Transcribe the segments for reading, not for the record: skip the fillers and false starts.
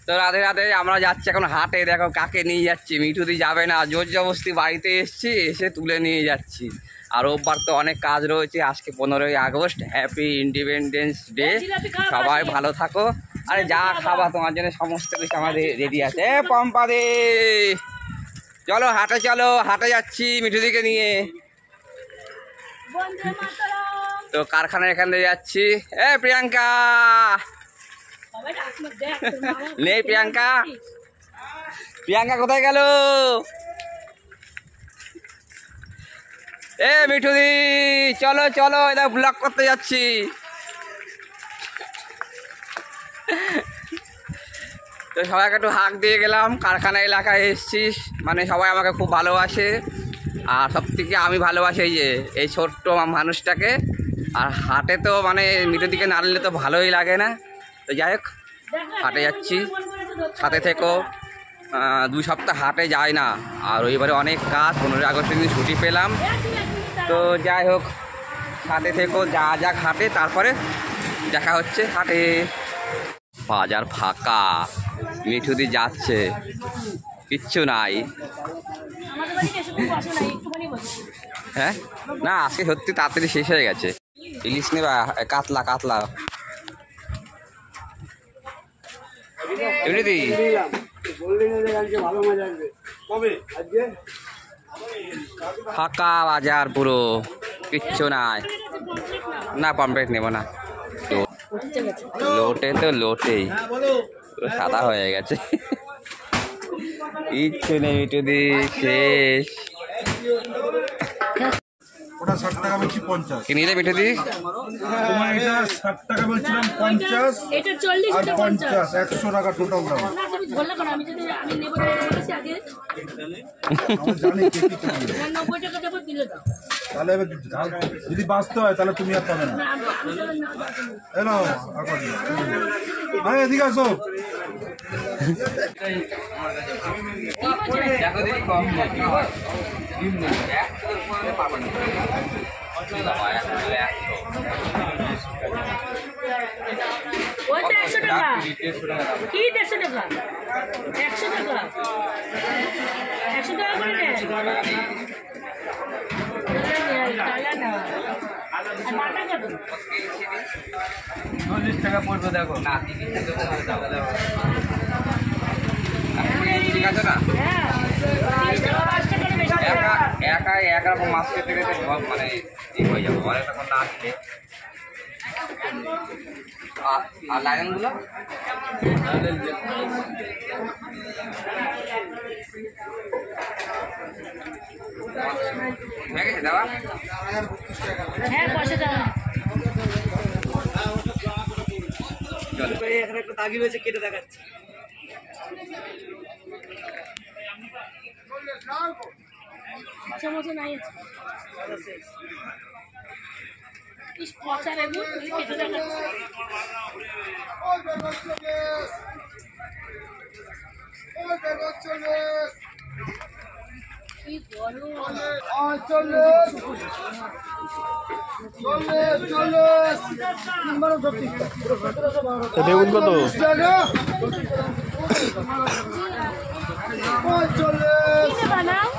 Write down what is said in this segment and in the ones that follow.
তো রাধে রাধে, আমরা যাচ্ছি এখন হাটে। দেখো কাকে নিয়ে যাচ্ছি, মিঠুদি যাবে না, জোর জবরদস্তি বাড়িতে এসছি, এসে তুলে নিয়ে যাচ্ছি। আর রোববার তো অনেক কাজ রয়েছে, আজকে 15ই আগস্ট, হ্যাপি ইন্ডিপেন্ডেন্স ডে। সবাই ভালো থাকো। আরে যা খাবা তোমার জন্য সমস্ত কিছু আমাদের রেডি আছে। পম্পা দে, চলো হাটে, চলো হাটে যাচ্ছি মিঠুদিকে নিয়ে। তো কারখানার এখানে যাচ্ছি। প্রিয়াঙ্কা নেই, প্রিয়াঙ্কা প্রিয়াঙ্কা কোথায় গেল? মিঠুদি চলো চলো, এটা ব্লগ করতে যাচ্ছি। তো সবাইকে একটু হাঁক দিয়ে গেলাম। কারখানা এলাকায় এসেছিস মানে সবাই আমাকে খুব ভালোবাসে, আর সব থেকে আমি ভালোবাসি এই ছোট্ট মানুষটাকে। আর হাটে তো মানে মিঠুদিকে না নিলে তো ভালোই লাগে না। তো যাই হোক, হাটে যাচ্ছি, সাথে থেকো। 2 সপ্তাহ হাটে যায় না, আর রবিবারে অনেক কাজ, 15ই আগস্টের দিন ছুটি পেলাম। তো যাই হোক, সাথে থেকো, যা যাক হাটে, তারপরে দেখা হচ্ছে হাটে। বাজার ফাঁকা, মিঠুদি যাচ্ছে, কিচ্ছু নাই। হ্যাঁ না, আজকে সত্যি তাড়াতাড়ি শেষ হয়ে গেছে। ইলিশ নেবা? কাতলা কাতলা এমনিদি ফাঁকা বাজার, পুরো কিচ্ছু নাই। না পমপ্লেট নেব না, লোটে তো লোটেই পুরো সাদা হয়ে গেছে। কিচ্ছু নেই মিঠুদি, শেষ। ওটা 60 টাকা বলছি 50 কি নিলে মিঠুদি? তোমার এটা 60 টাকা বলছিলাম 50, এটা 40 আর 50 100 টাকা টোটাল দাম। না তুমি ধরলে কেন? আমি যদি আমি নেব না বলেছি আগে, আমি জানি কি কি করবে। 90 টাকা দেব, দিলে দাও। তাহলে যদি বাঁচতে হয় তাহলে তুমি আর পাবে না। হ্যালো এখন ভাই এদিকে আসো। দেখো দেখি কম ওইটা 100 টাকা। কি 150 টাকা? 100 টাকা, 100 টাকা করে নে। মাটা কত? 40 টাকা পড়বে। দেখো না, ঠিক আছে না? একাই একরকম মাছ খেতে খেতে মানে ঠিক হয়ে যাবো, অনেক রকম না আসলে। আর লাইনগুলো হয়ে গেছে দেওয়া? হ্যাঁ, পয়সা দাও। এখানে একটা দাগি রয়েছে, কেটে দেখাচ্ছে। চামচ নাই আছে, ইস পচা রে, কেটে দেখাচ্ছে। কি গরম। বেগুন কত? বানাও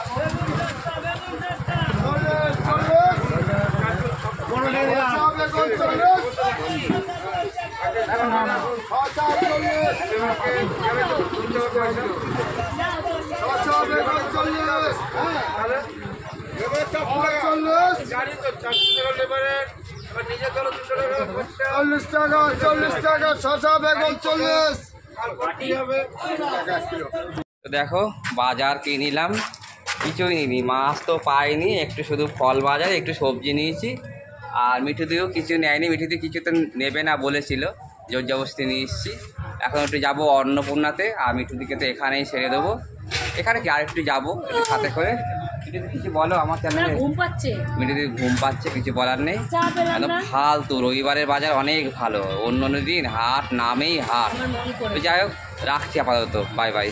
দেখো বাজার কিনিলাম, কিছুই নিইনি, মাছ তো পাইনি, একটু শুধু ফল বাজার, একটু সবজি নিয়েছি। আর মিঠুদিও কিছু নেয়নি, মিঠুদি কিছু তো নেবে না বলেছিল, জোর জবরদস্তি নিয়ে এসেছি। এখন একটু যাবো অন্নপূর্ণাতে, আর মিঠুদিকে তো এখানেই ছেড়ে দেবো। এখানে কি আর একটু যাবো একটু সাথে করে। মিঠুদি কিছু বলো আমার চ্যানেলে? ঘুম পাচ্ছে, মিঠুদি ঘুম পাচ্ছে, কিছু বলার নেই। একদম ফালতু, রবিবারের বাজার অনেক ভালো, অন্য অন্য দিন হাট নামেই হাট। তো যাই হোক, রাখছি আপাতত, বাই বাই।